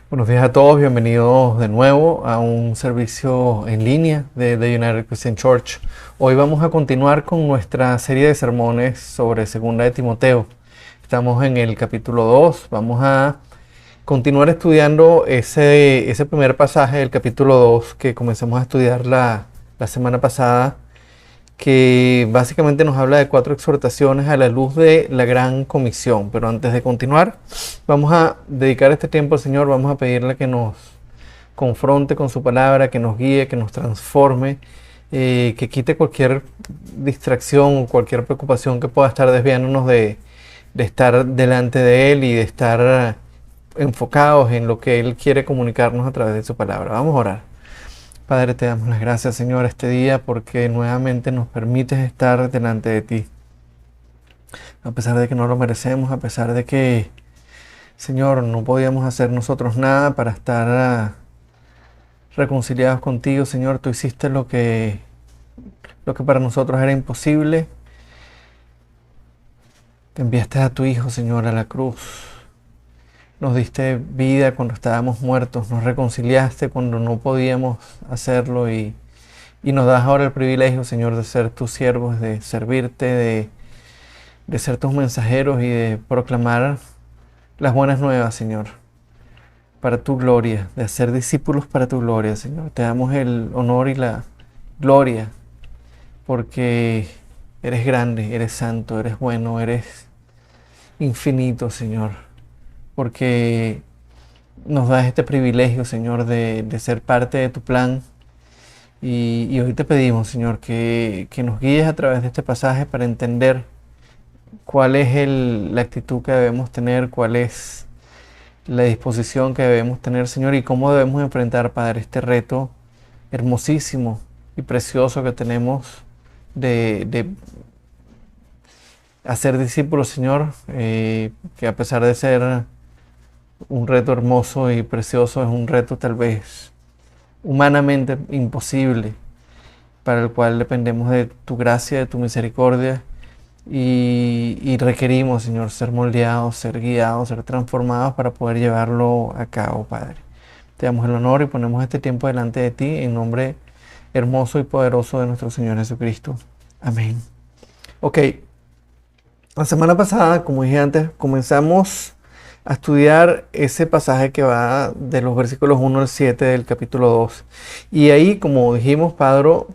Buenos días a todos, bienvenidos de nuevo a un servicio en línea de United Christian Church. Hoy vamos a continuar con nuestra serie de sermones sobre Segunda de Timoteo. Estamos en el capítulo 2, vamos a continuar estudiando ese primer pasaje del capítulo 2 que comenzamos a estudiar la semana pasada, que básicamente nos habla de 4 exhortaciones a la luz de la gran comisión. Pero antes de continuar, vamos a dedicar este tiempo al Señor, vamos a pedirle que nos confronte con su palabra, que nos guíe, que nos transforme, que quite cualquier distracción o cualquier preocupación que pueda estar desviándonos de estar delante de Él y de estar enfocados en lo que Él quiere comunicarnos a través de su palabra. Vamos a orar. Padre, te damos las gracias, Señor, este día porque nuevamente nos permites estar delante de ti. A pesar de que no lo merecemos, a pesar de que, Señor, no podíamos hacer nosotros nada para estar reconciliados contigo, Señor, tú hiciste lo que para nosotros era imposible. Te enviaste a tu Hijo, Señor, a la cruz. Nos diste vida cuando estábamos muertos, nos reconciliaste cuando no podíamos hacerlo y nos das ahora el privilegio, Señor, de ser tus siervos, de servirte, de ser tus mensajeros y de proclamar las buenas nuevas, Señor, para tu gloria, de hacer discípulos para tu gloria, Señor. Te damos el honor y la gloria porque eres grande, eres santo, eres bueno, eres infinito, Señor. Porque nos das este privilegio, Señor, de ser parte de tu plan. Y hoy te pedimos, Señor, que nos guíes a través de este pasaje para entender cuál es la actitud que debemos tener, cuál es la disposición que debemos tener, Señor, y cómo debemos enfrentar, Padre, este reto hermosísimo y precioso que tenemos de hacer discípulos, Señor, que a pesar de ser un reto hermoso y precioso, es un reto tal vez humanamente imposible, para el cual dependemos de tu gracia, de tu misericordia y requerimos, Señor, ser moldeados, ser guiados, ser transformados para poder llevarlo a cabo, Padre. Te damos el honor y ponemos este tiempo delante de ti en nombre hermoso y poderoso de nuestro Señor Jesucristo. Amén. Ok, la semana pasada, como dije antes, comenzamos a estudiar ese pasaje que va de los versículos 1 al 7 del capítulo 2. Y ahí, como dijimos, Pablo,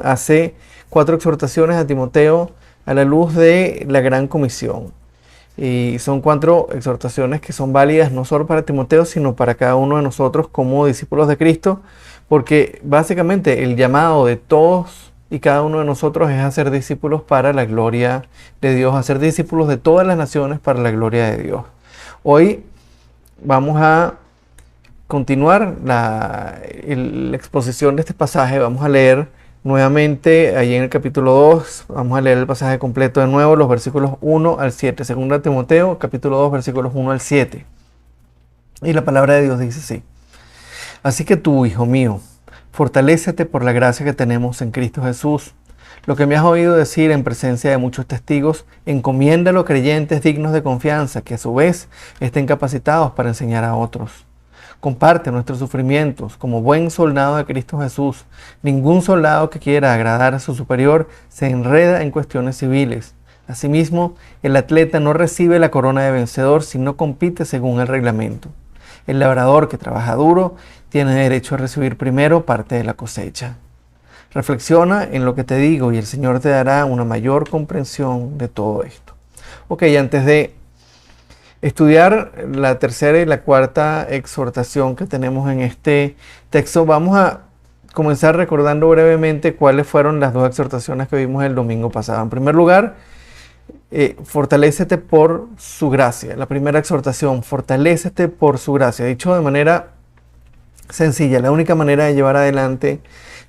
hace 4 exhortaciones a Timoteo a la luz de la gran comisión. Y son 4 exhortaciones que son válidas no solo para Timoteo, sino para cada uno de nosotros como discípulos de Cristo, porque básicamente el llamado de todos y cada uno de nosotros es hacer discípulos para la gloria de Dios, hacer discípulos de todas las naciones para la gloria de Dios. Hoy vamos a continuar la exposición de este pasaje. Vamos a leer nuevamente allí en el capítulo 2, vamos a leer el pasaje completo de nuevo, los versículos 1 al 7. Segunda Timoteo, capítulo 2, versículos 1 al 7. Y la palabra de Dios dice así: Así que tú, hijo mío, fortalécete por la gracia que tenemos en Cristo Jesús. Lo que me has oído decir en presencia de muchos testigos, encomiéndalo a creyentes dignos de confianza, que a su vez estén capacitados para enseñar a otros. Comparte nuestros sufrimientos como buen soldado de Cristo Jesús. Ningún soldado que quiera agradar a su superior se enreda en cuestiones civiles. Asimismo, el atleta no recibe la corona de vencedor si no compite según el reglamento. El labrador que trabaja duro tiene derecho a recibir primero parte de la cosecha. Reflexiona en lo que te digo y el Señor te dará una mayor comprensión de todo esto. Ok, antes de estudiar la tercera y la cuarta exhortación que tenemos en este texto, vamos a comenzar recordando brevemente cuáles fueron las 2 exhortaciones que vimos el domingo pasado. En primer lugar, fortalécete por su gracia. La primera exhortación, fortalécete por su gracia. Dicho de manera sencilla, la única manera de llevar adelante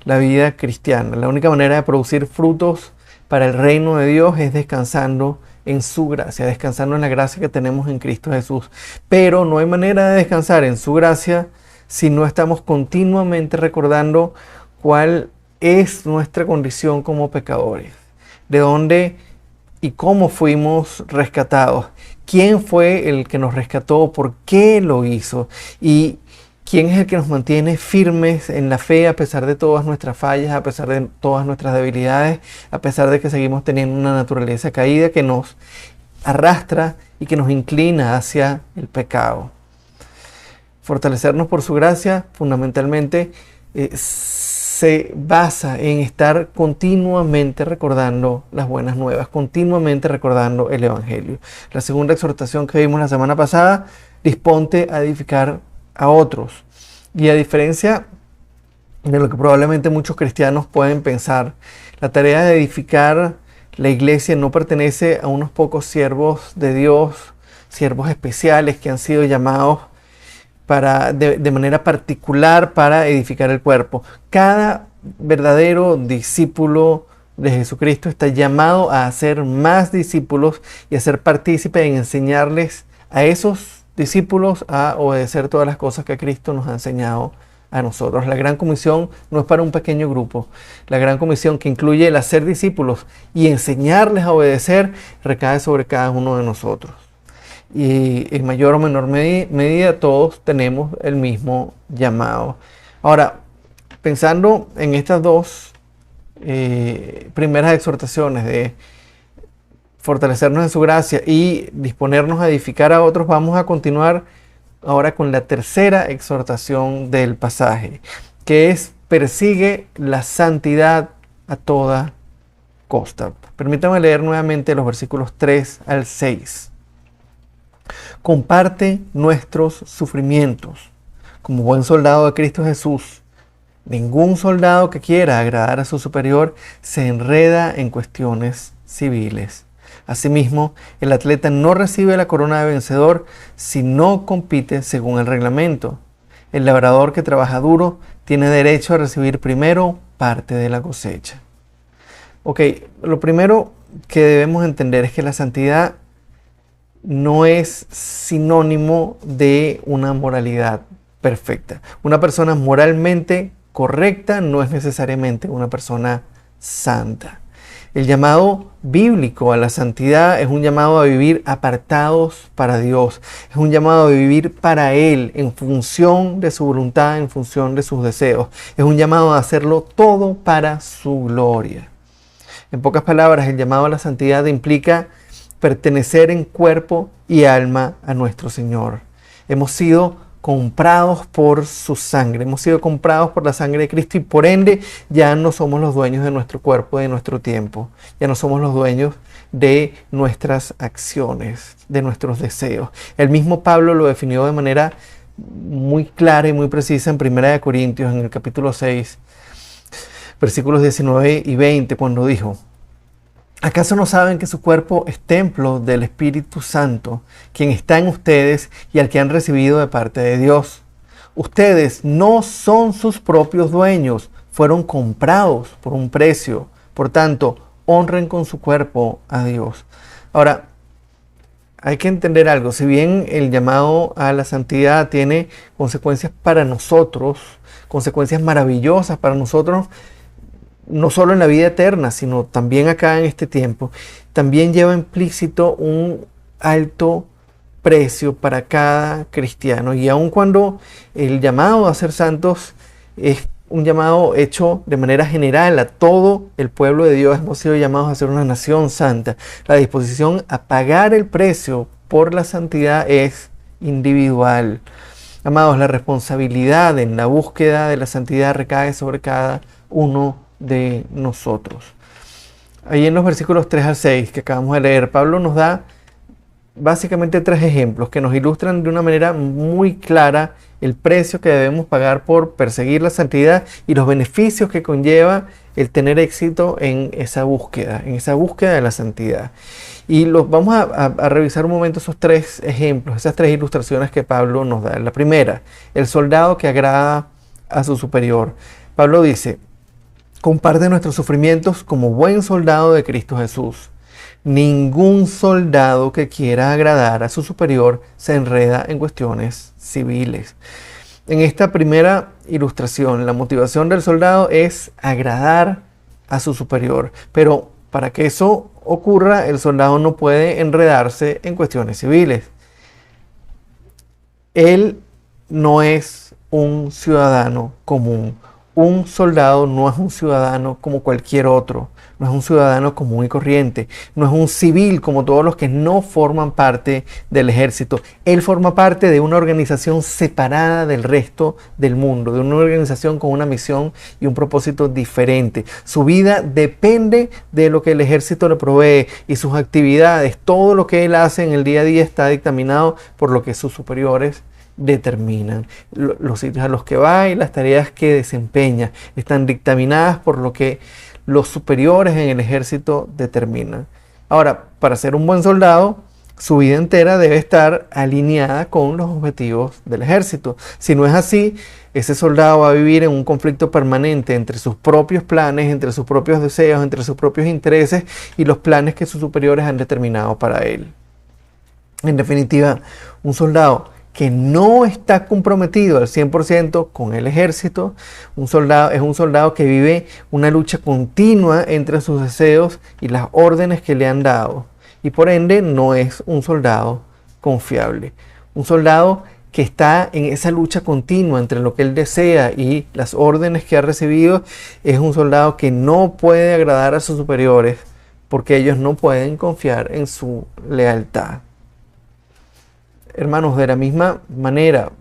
la vida cristiana, la única manera de producir frutos para el reino de Dios es descansando en su gracia, descansando en la gracia que tenemos en Cristo Jesús. Pero no hay manera de descansar en su gracia si no estamos continuamente recordando cuál es nuestra condición como pecadores, de dónde y cómo fuimos rescatados, quién fue el que nos rescató, por qué lo hizo y quién es el que nos mantiene firmes en la fe a pesar de todas nuestras fallas, a pesar de todas nuestras debilidades, a pesar de que seguimos teniendo una naturaleza caída que nos arrastra y que nos inclina hacia el pecado. Fortalecernos por su gracia, fundamentalmente, se basa en estar continuamente recordando las buenas nuevas, continuamente recordando el Evangelio. La segunda exhortación que vimos la semana pasada, disponte a edificar a otros. Y a diferencia de lo que probablemente muchos cristianos pueden pensar, la tarea de edificar la iglesia no pertenece a unos pocos siervos de Dios, siervos especiales que han sido llamados de manera particular para edificar el cuerpo. Cada verdadero discípulo de Jesucristo está llamado a hacer más discípulos y a ser partícipe en enseñarles a esos discípulos a obedecer todas las cosas que Cristo nos ha enseñado a nosotros. La gran comisión no es para un pequeño grupo. La gran comisión, que incluye el hacer discípulos y enseñarles a obedecer, recae sobre cada uno de nosotros. Y en mayor o menor medida todos tenemos el mismo llamado. Ahora, pensando en estas dos primeras exhortaciones de fortalecernos en su gracia y disponernos a edificar a otros, vamos a continuar ahora con la tercera exhortación del pasaje, que es: persigue la santidad a toda costa. Permítanme leer nuevamente los versículos 3 al 6. Comparte nuestros sufrimientos como buen soldado de Cristo Jesús. Ningún soldado que quiera agradar a su superior se enreda en cuestiones civiles. Asimismo, el atleta no recibe la corona de vencedor si no compite según el reglamento. El labrador que trabaja duro tiene derecho a recibir primero parte de la cosecha. Ok, lo primero que debemos entender es que la santidad no es sinónimo de una moralidad perfecta. Una persona moralmente correcta no es necesariamente una persona santa. El llamado bíblico a la santidad es un llamado a vivir apartados para Dios. Es un llamado a vivir para Él, en función de su voluntad, en función de sus deseos. Es un llamado a hacerlo todo para su gloria. En pocas palabras, el llamado a la santidad implica pertenecer en cuerpo y alma a nuestro Señor. Hemos sido comprados por su sangre, hemos sido comprados por la sangre de Cristo y por ende ya no somos los dueños de nuestro cuerpo, de nuestro tiempo, ya no somos los dueños de nuestras acciones, de nuestros deseos. El mismo Pablo lo definió de manera muy clara y muy precisa en 1 Corintios, en el capítulo 6, versículos 19 y 20, cuando dijo: ¿acaso no saben que su cuerpo es templo del Espíritu Santo, quien está en ustedes y al que han recibido de parte de Dios? Ustedes no son sus propios dueños, fueron comprados por un precio. Por tanto, honren con su cuerpo a Dios. Ahora, hay que entender algo. Si bien el llamado a la santidad tiene consecuencias para nosotros, consecuencias maravillosas para nosotros, no solo en la vida eterna, sino también acá en este tiempo, también lleva implícito un alto precio para cada cristiano. Y aun cuando el llamado a ser santos es un llamado hecho de manera general a todo el pueblo de Dios, hemos sido llamados a ser una nación santa, la disposición a pagar el precio por la santidad es individual. Amados, la responsabilidad en la búsqueda de la santidad recae sobre cada uno de nosotros. Ahí en los versículos 3 al 6 que acabamos de leer, Pablo nos da básicamente 3 ejemplos que nos ilustran de una manera muy clara el precio que debemos pagar por perseguir la santidad y los beneficios que conlleva el tener éxito en esa búsqueda de la santidad. Y vamos a revisar un momento esos 3 ejemplos, esas 3 ilustraciones que Pablo nos da. La primera, el soldado que agrada a su superior. Pablo dice: comparte nuestros sufrimientos como buen soldado de Cristo Jesús. Ningún soldado que quiera agradar a su superior se enreda en cuestiones civiles. En esta primera ilustración, la motivación del soldado es agradar a su superior, pero para que eso ocurra, el soldado no puede enredarse en cuestiones civiles. Él no es un ciudadano común. Un soldado no es un ciudadano como cualquier otro, no es un ciudadano común y corriente, no es un civil como todos los que no forman parte del ejército. Él forma parte de una organización separada del resto del mundo, de una organización con una misión y un propósito diferente. Su vida depende de lo que el ejército le provee y sus actividades, todo lo que él hace en el día a día está dictaminado por lo que sus superiores determinan. Los sitios a los que va y las tareas que desempeña están dictaminadas por lo que los superiores en el ejército determinan. Ahora, para ser un buen soldado, su vida entera debe estar alineada con los objetivos del ejército. Si no es así, ese soldado va a vivir en un conflicto permanente entre sus propios planes, entre sus propios deseos, entre sus propios intereses y los planes que sus superiores han determinado para él. En definitiva, un soldado que no está comprometido al 100% con el ejército, es un soldado que vive una lucha continua entre sus deseos y las órdenes que le han dado, y por ende no es un soldado confiable. Un soldado que está en esa lucha continua entre lo que él desea y las órdenes que ha recibido, es un soldado que no puede agradar a sus superiores porque ellos no pueden confiar en su lealtad. Hermanos, de la misma manera,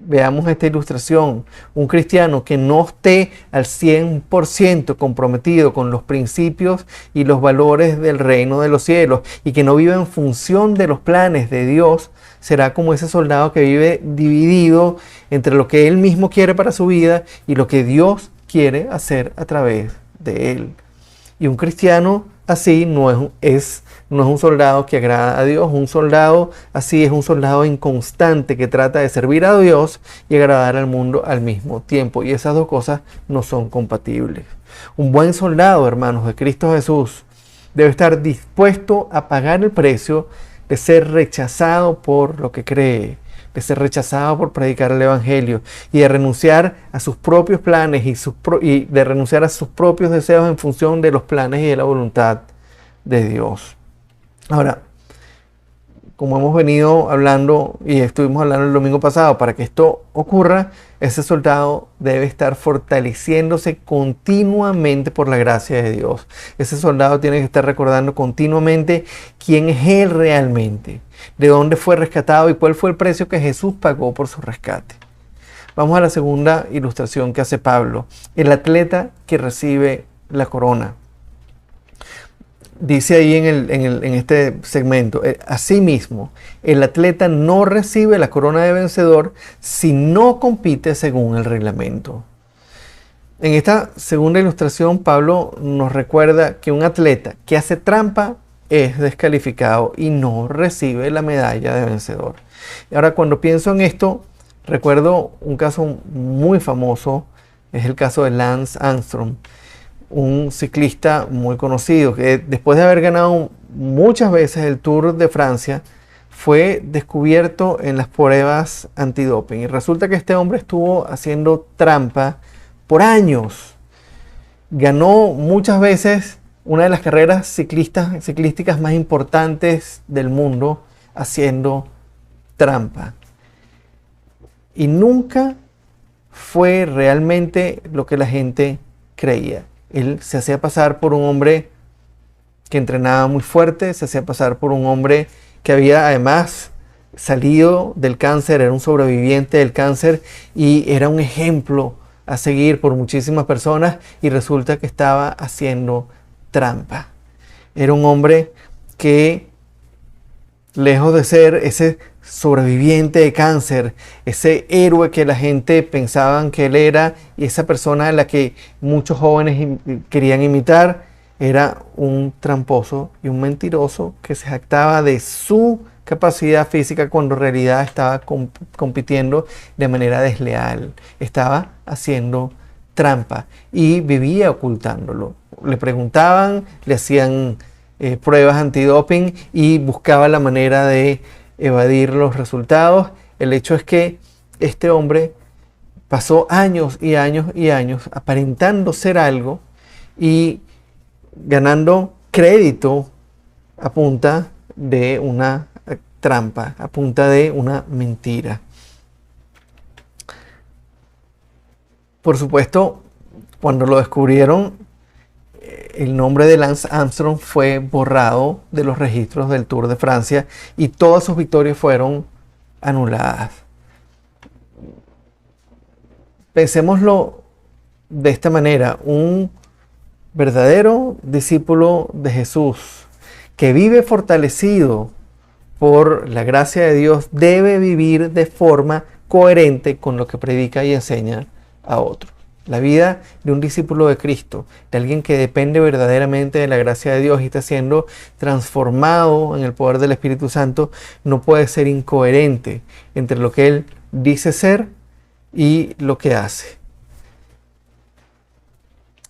veamos esta ilustración. Un cristiano que no esté al 100% comprometido con los principios y los valores del reino de los cielos y que no vive en función de los planes de Dios, será como ese soldado que vive dividido entre lo que él mismo quiere para su vida y lo que Dios quiere hacer a través de él. Y un cristiano así no es un soldado que agrada a Dios. Un soldado así es un soldado inconstante que trata de servir a Dios y agradar al mundo al mismo tiempo. Y esas dos cosas no son compatibles. Un buen soldado, hermanos, de Cristo Jesús, debe estar dispuesto a pagar el precio de ser rechazado por lo que cree, de ser rechazado por predicar el Evangelio y de renunciar a sus propios planes y de renunciar a sus propios deseos en función de los planes y de la voluntad de Dios. Ahora, como hemos venido hablando y estuvimos hablando el domingo pasado, para que esto ocurra, ese soldado debe estar fortaleciéndose continuamente por la gracia de Dios. Ese soldado tiene que estar recordando continuamente quién es él realmente, de dónde fue rescatado y cuál fue el precio que Jesús pagó por su rescate. Vamos a la segunda ilustración que hace Pablo, el atleta que recibe la corona. Dice ahí en este segmento, asimismo, el atleta no recibe la corona de vencedor si no compite según el reglamento. En esta segunda ilustración, Pablo nos recuerda que un atleta que hace trampa es descalificado y no recibe la medalla de vencedor. Y ahora, cuando pienso en esto, recuerdo un caso muy famoso, es el caso de Lance Armstrong, un ciclista muy conocido que después de haber ganado muchas veces el Tour de Francia, fue descubierto en las pruebas antidoping. Y resulta que este hombre estuvo haciendo trampa por años. Ganó muchas veces una de las carreras ciclísticas más importantes del mundo haciendo trampa. Y nunca fue realmente lo que la gente creía. Él se hacía pasar por un hombre que entrenaba muy fuerte, se hacía pasar por un hombre que había además salido del cáncer, era un sobreviviente del cáncer y era un ejemplo a seguir por muchísimas personas, y resulta que estaba haciendo trampa. Era un hombre que, lejos de ser ese sobreviviente de cáncer, ese héroe que la gente pensaban que él era y esa persona a la que muchos jóvenes querían imitar, era un tramposo y un mentiroso que se jactaba de su capacidad física cuando en realidad estaba compitiendo de manera desleal, estaba haciendo trampa y vivía ocultándolo. Le preguntaban, le hacían pruebas antidoping y buscaba la manera de evadir los resultados. El hecho es que este hombre pasó años y años y años aparentando ser algo y ganando crédito a punta de una trampa, a punta de una mentira. Por supuesto, cuando lo descubrieron, el nombre de Lance Armstrong fue borrado de los registros del Tour de Francia y todas sus victorias fueron anuladas. Pensémoslo de esta manera: un verdadero discípulo de Jesús que vive fortalecido por la gracia de Dios debe vivir de forma coherente con lo que predica y enseña a otros. La vida de un discípulo de Cristo, de alguien que depende verdaderamente de la gracia de Dios y está siendo transformado en el poder del Espíritu Santo, no puede ser incoherente entre lo que él dice ser y lo que hace.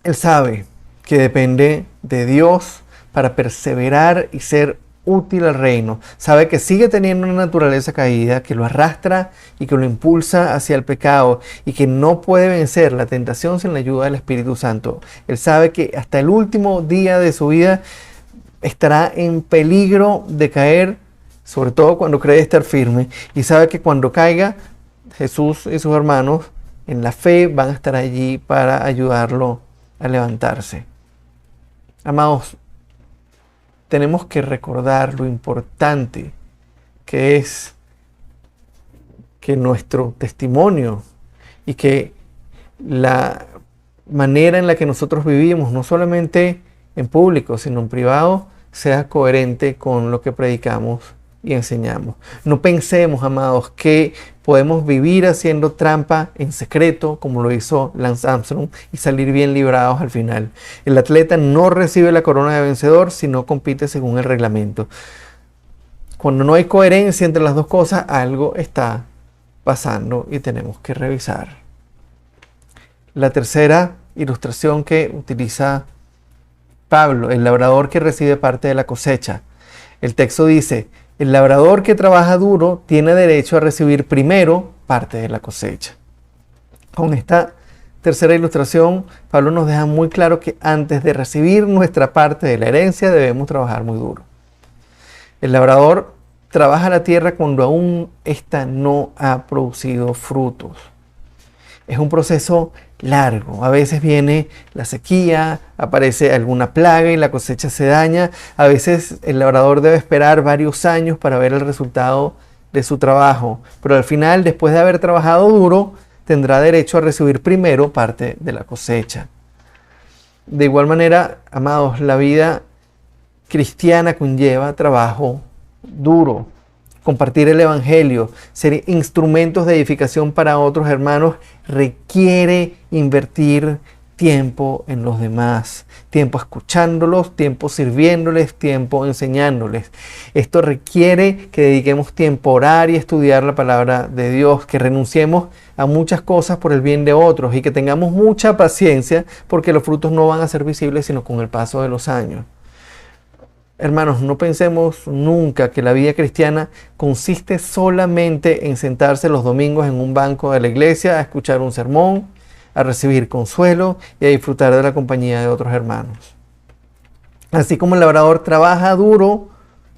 Él sabe que depende de Dios para perseverar y ser útil al reino. Sabe que sigue teniendo una naturaleza caída que lo arrastra y que lo impulsa hacia el pecado y que no puede vencer la tentación sin la ayuda del Espíritu Santo. Él sabe que hasta el último día de su vida estará en peligro de caer, sobre todo cuando cree estar firme, y sabe que cuando caiga, Jesús y sus hermanos en la fe van a estar allí para ayudarlo a levantarse. Amados, tenemos que recordar lo importante que es que nuestro testimonio y que la manera en la que nosotros vivimos, no solamente en público, sino en privado, sea coherente con lo que predicamos y enseñamos. No pensemos, amados, que podemos vivir haciendo trampa en secreto, como lo hizo Lance Armstrong, y salir bien librados al final. El atleta no recibe la corona de vencedor si no compite según el reglamento. Cuando no hay coherencia entre las dos cosas, algo está pasando y tenemos que revisar. La tercera ilustración que utiliza Pablo, el labrador que recibe parte de la cosecha. El texto dice: el labrador que trabaja duro tiene derecho a recibir primero parte de la cosecha. Con esta tercera ilustración, Pablo nos deja muy claro que antes de recibir nuestra parte de la herencia debemos trabajar muy duro. El labrador trabaja la tierra cuando aún ésta no ha producido frutos. Es un proceso largo. A veces viene la sequía, aparece alguna plaga y la cosecha se daña. A veces el labrador debe esperar varios años para ver el resultado de su trabajo. Pero al final, después de haber trabajado duro, tendrá derecho a recibir primero parte de la cosecha. De igual manera, amados, la vida cristiana conlleva trabajo duro. Compartir el Evangelio, ser instrumentos de edificación para otros hermanos, requiere invertir tiempo en los demás, tiempo escuchándolos, tiempo sirviéndoles, tiempo enseñándoles. Esto requiere que dediquemos tiempo a orar y estudiar la palabra de Dios, que renunciemos a muchas cosas por el bien de otros y que tengamos mucha paciencia, porque los frutos no van a ser visibles sino con el paso de los años. Hermanos, no pensemos nunca que la vida cristiana consiste solamente en sentarse los domingos en un banco de la iglesia a escuchar un sermón, a recibir consuelo y a disfrutar de la compañía de otros hermanos. Así como el labrador trabaja duro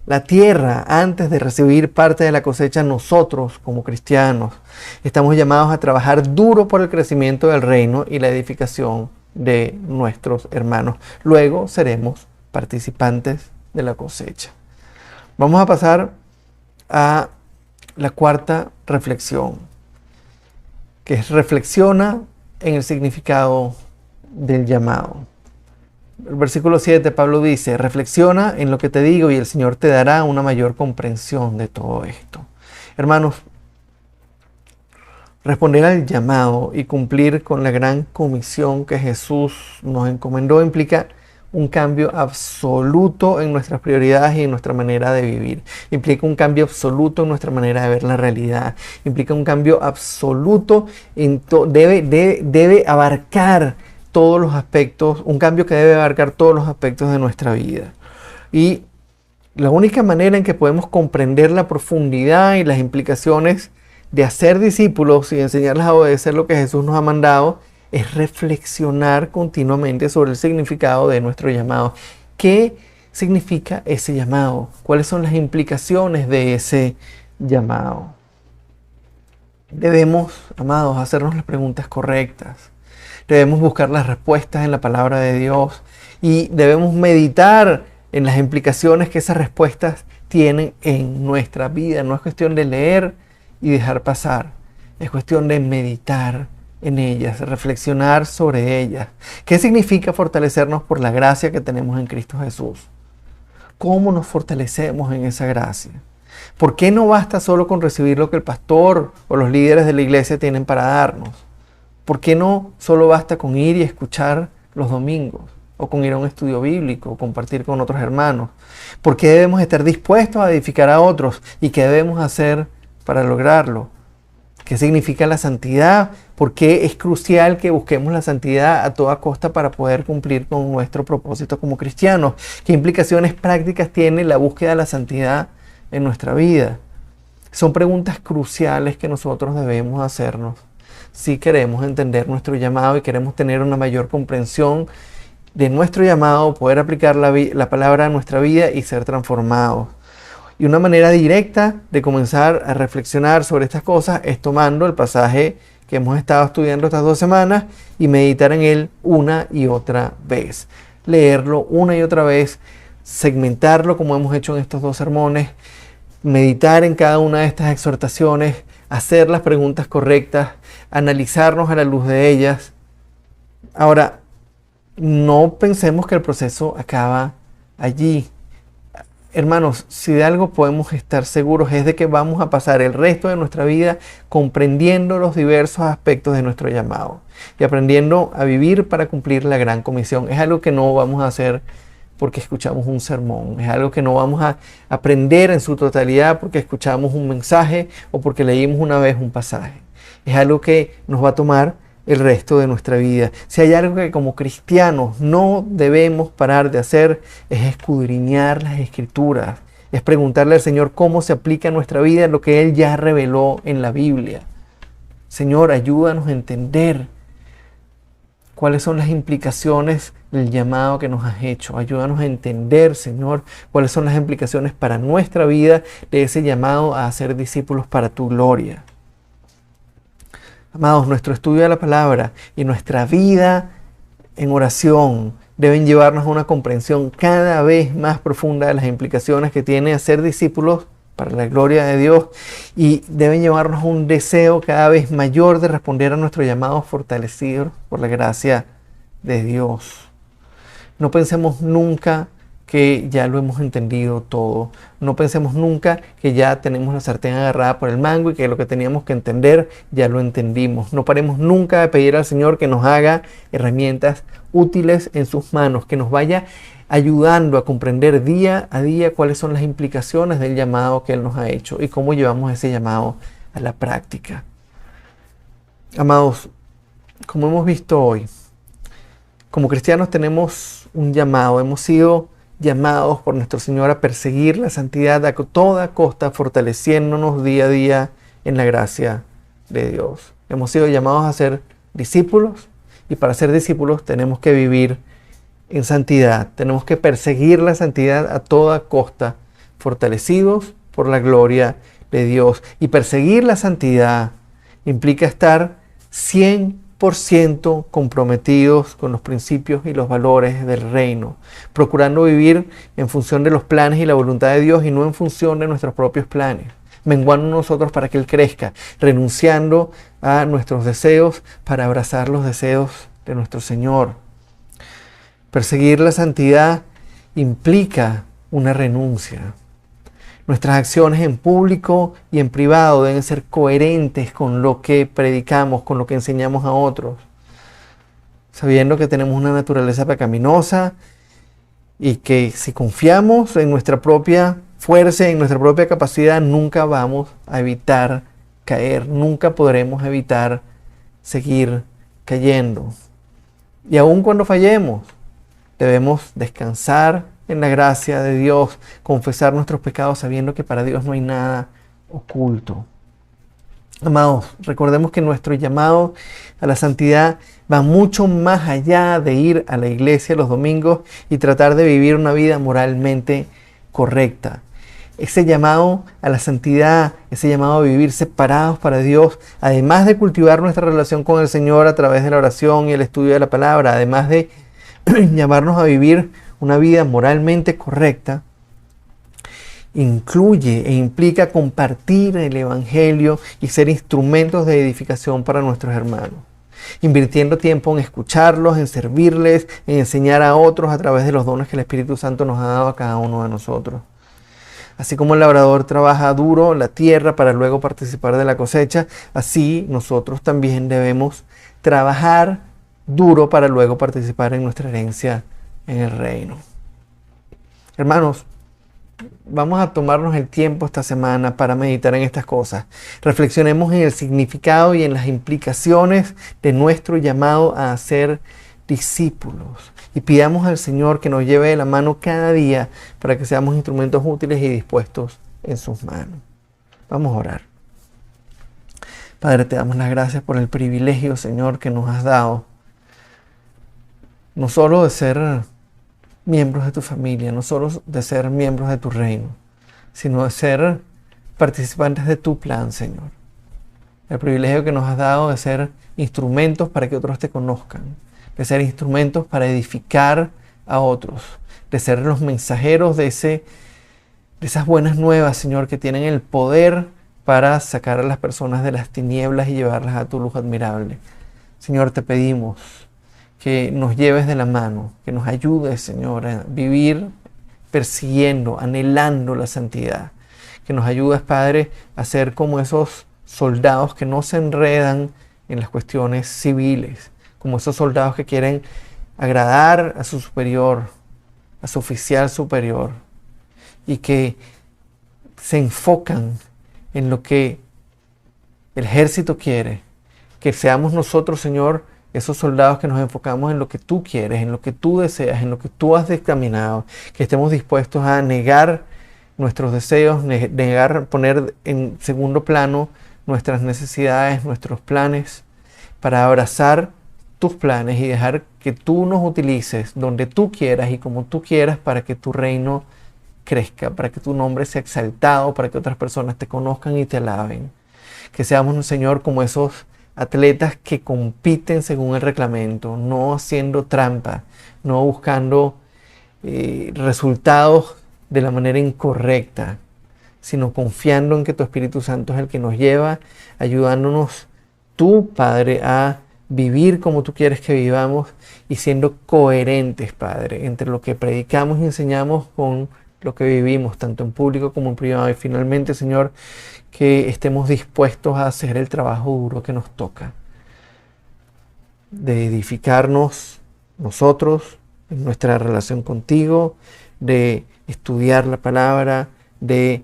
la tierra antes de recibir parte de la cosecha, nosotros como cristianos estamos llamados a trabajar duro por el crecimiento del reino y la edificación de nuestros hermanos. Luego seremos participantes de la cosecha. Vamos a pasar a la cuarta reflexión, que es: reflexiona en el significado del llamado. El versículo 7, Pablo dice: reflexiona en lo que te digo y el Señor te dará una mayor comprensión de todo esto. Hermanos, responder al llamado y cumplir con la gran comisión que Jesús nos encomendó implica un cambio absoluto en nuestras prioridades y en nuestra manera de vivir. Implica un cambio absoluto en nuestra manera de ver la realidad. Implica un cambio absoluto, debe abarcar todos los aspectos, un cambio que debe abarcar todos los aspectos de nuestra vida. Y la única manera en que podemos comprender la profundidad y las implicaciones de hacer discípulos y enseñarles a obedecer lo que Jesús nos ha mandado es reflexionar continuamente sobre el significado de nuestro llamado. ¿Qué significa ese llamado? ¿Cuáles son las implicaciones de ese llamado? Debemos, amados, hacernos las preguntas correctas. Debemos buscar las respuestas en la palabra de Dios y debemos meditar en las implicaciones que esas respuestas tienen en nuestra vida. No es cuestión de leer y dejar pasar. Es cuestión de meditar en ellas, reflexionar sobre ellas. ¿Qué significa fortalecernos por la gracia que tenemos en Cristo Jesús? ¿Cómo nos fortalecemos en esa gracia? ¿Por qué no basta solo con recibir lo que el pastor o los líderes de la iglesia tienen para darnos? ¿Por qué no solo basta con ir y escuchar los domingos? O con ir a un estudio bíblico, o compartir con otros hermanos. ¿Por qué debemos estar dispuestos a edificar a otros? ¿Y qué debemos hacer para lograrlo? ¿Qué significa la santidad? ¿Por qué es crucial que busquemos la santidad a toda costa para poder cumplir con nuestro propósito como cristianos? ¿Qué implicaciones prácticas tiene la búsqueda de la santidad en nuestra vida? Son preguntas cruciales que nosotros debemos hacernos si queremos entender nuestro llamado y queremos tener una mayor comprensión de nuestro llamado, poder aplicar la palabra a nuestra vida y ser transformados. Y una manera directa de comenzar a reflexionar sobre estas cosas es tomando el pasaje que hemos estado estudiando estas 2 semanas y meditar en él una y otra vez. Leerlo una y otra vez, segmentarlo como hemos hecho en estos 2 sermones, meditar en cada una de estas exhortaciones, hacer las preguntas correctas, analizarnos a la luz de ellas. Ahora, no pensemos que el proceso acaba allí. Hermanos, si de algo podemos estar seguros es de que vamos a pasar el resto de nuestra vida comprendiendo los diversos aspectos de nuestro llamado y aprendiendo a vivir para cumplir la gran comisión. Es algo que no vamos a hacer porque escuchamos un sermón, es algo que no vamos a aprender en su totalidad porque escuchamos un mensaje o porque leímos una vez un pasaje. Es algo que nos va a tomar el resto de nuestra vida. Si hay algo que como cristianos no debemos parar de hacer, es escudriñar las Escrituras, es preguntarle al Señor cómo se aplica a nuestra vida lo que Él ya reveló en la Biblia. Señor, ayúdanos a entender cuáles son las implicaciones del llamado que nos has hecho. Ayúdanos a entender, Señor, cuáles son las implicaciones para nuestra vida de ese llamado a ser discípulos para tu gloria. Amados, nuestro estudio de la palabra y nuestra vida en oración deben llevarnos a una comprensión cada vez más profunda de las implicaciones que tiene ser discípulos para la gloria de Dios y deben llevarnos a un deseo cada vez mayor de responder a nuestro llamado fortalecido por la gracia de Dios. No pensemos nunca que ya lo hemos entendido todo. No pensemos nunca que ya tenemos la sartén agarrada por el mango y que lo que teníamos que entender ya lo entendimos. No paremos nunca de pedir al Señor que nos haga herramientas útiles en sus manos, que nos vaya ayudando a comprender día a día cuáles son las implicaciones del llamado que Él nos ha hecho y cómo llevamos ese llamado a la práctica. Amados, como hemos visto hoy, como cristianos tenemos un llamado, hemos sido llamados por nuestro Señor a perseguir la santidad a toda costa, fortaleciéndonos día a día en la gracia de Dios. Hemos sido llamados a ser discípulos y para ser discípulos tenemos que vivir en santidad. Tenemos que perseguir la santidad a toda costa, fortalecidos por la gloria de Dios. Y perseguir la santidad implica estar 100% comprometidos con los principios y los valores del reino, procurando vivir en función de los planes y la voluntad de Dios y no en función de nuestros propios planes, menguando nosotros para que Él crezca, renunciando a nuestros deseos para abrazar los deseos de nuestro Señor. Perseguir la santidad implica una renuncia. Nuestras acciones en público y en privado deben ser coherentes con lo que predicamos, con lo que enseñamos a otros, sabiendo que tenemos una naturaleza pecaminosa y que si confiamos en nuestra propia fuerza, en nuestra propia capacidad, nunca vamos a evitar caer, nunca podremos evitar seguir cayendo. Y aun cuando fallemos, debemos descansar en la gracia de Dios, confesar nuestros pecados sabiendo que para Dios no hay nada oculto. Amados, recordemos que nuestro llamado a la santidad va mucho más allá de ir a la iglesia los domingos y tratar de vivir una vida moralmente correcta. Ese llamado a la santidad, ese llamado a vivir separados para Dios, además de cultivar nuestra relación con el Señor a través de la oración y el estudio de la palabra, además de llamarnos a vivir una vida moralmente correcta, incluye e implica compartir el Evangelio y ser instrumentos de edificación para nuestros hermanos, invirtiendo tiempo en escucharlos, en servirles, en enseñar a otros a través de los dones que el Espíritu Santo nos ha dado a cada uno de nosotros. Así como el labrador trabaja duro la tierra para luego participar de la cosecha, así nosotros también debemos trabajar duro para luego participar en nuestra herencia en el reino. Hermanos, vamos a tomarnos el tiempo esta semana para meditar en estas cosas. Reflexionemos en el significado y en las implicaciones de nuestro llamado a ser discípulos. Y pidamos al Señor que nos lleve de la mano cada día para que seamos instrumentos útiles y dispuestos en sus manos. Vamos a orar. Padre, te damos las gracias por el privilegio, Señor, que nos has dado. No solo de ser miembros de tu familia, no solo de ser miembros de tu reino, sino de ser participantes de tu plan, Señor. El privilegio que nos has dado de ser instrumentos para que otros te conozcan, de ser instrumentos para edificar a otros, de ser los mensajeros de esas buenas nuevas, Señor, que tienen el poder para sacar a las personas de las tinieblas y llevarlas a tu luz admirable. Señor, te pedimos que nos lleves de la mano, que nos ayudes, Señor, a vivir persiguiendo, anhelando la santidad. Que nos ayudes, Padre, a ser como esos soldados que no se enredan en las cuestiones civiles, como esos soldados que quieren agradar a su superior, a su oficial superior, y que se enfocan en lo que el ejército quiere. Que seamos nosotros, Señor, esos soldados que nos enfocamos en lo que tú quieres, en lo que tú deseas, en lo que tú has dictaminado, que estemos dispuestos a negar nuestros deseos, poner en segundo plano nuestras necesidades, nuestros planes, para abrazar tus planes y dejar que tú nos utilices donde tú quieras y como tú quieras para que tu reino crezca, para que tu nombre sea exaltado, para que otras personas te conozcan y te alaben. Que seamos, Señor, como esos atletas que compiten según el reglamento, no haciendo trampa, no buscando resultados de la manera incorrecta, sino confiando en que tu Espíritu Santo es el que nos lleva, ayudándonos tú, Padre, a vivir como tú quieres que vivamos y siendo coherentes, Padre, entre lo que predicamos y enseñamos con lo que vivimos, tanto en público como en privado. Y finalmente, Señor, que estemos dispuestos a hacer el trabajo duro que nos toca, de edificarnos nosotros en nuestra relación contigo, de estudiar la palabra, de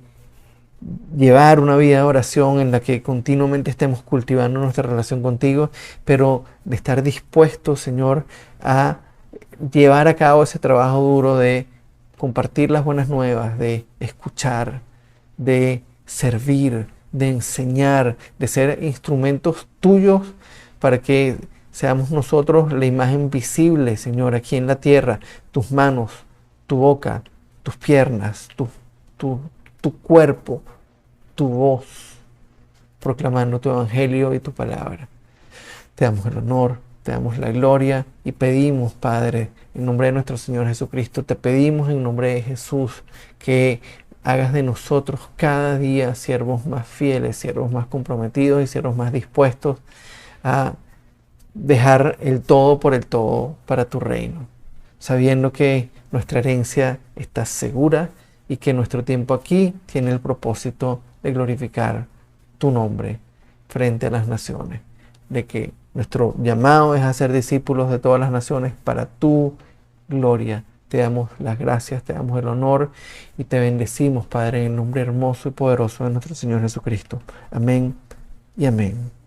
llevar una vida de oración en la que continuamente estemos cultivando nuestra relación contigo, pero de estar dispuestos, Señor, a llevar a cabo ese trabajo duro de compartir las buenas nuevas, de escuchar, de servir, de enseñar, de ser instrumentos tuyos para que seamos nosotros la imagen visible, Señor, aquí en la tierra, tus manos, tu boca, tus piernas, tu cuerpo, tu voz, proclamando tu evangelio y tu palabra. Te damos el honor, te damos la gloria y pedimos, Padre, en nombre de nuestro Señor Jesucristo, te pedimos en nombre de Jesús que hagas de nosotros cada día siervos más fieles, siervos más comprometidos y siervos más dispuestos a dejar el todo por el todo para tu reino, sabiendo que nuestra herencia está segura y que nuestro tiempo aquí tiene el propósito de glorificar tu nombre frente a las naciones, de que nuestro llamado es a ser discípulos de todas las naciones para tu gloria. Te damos las gracias, te damos el honor y te bendecimos, Padre, en el nombre hermoso y poderoso de nuestro Señor Jesucristo. Amén y amén.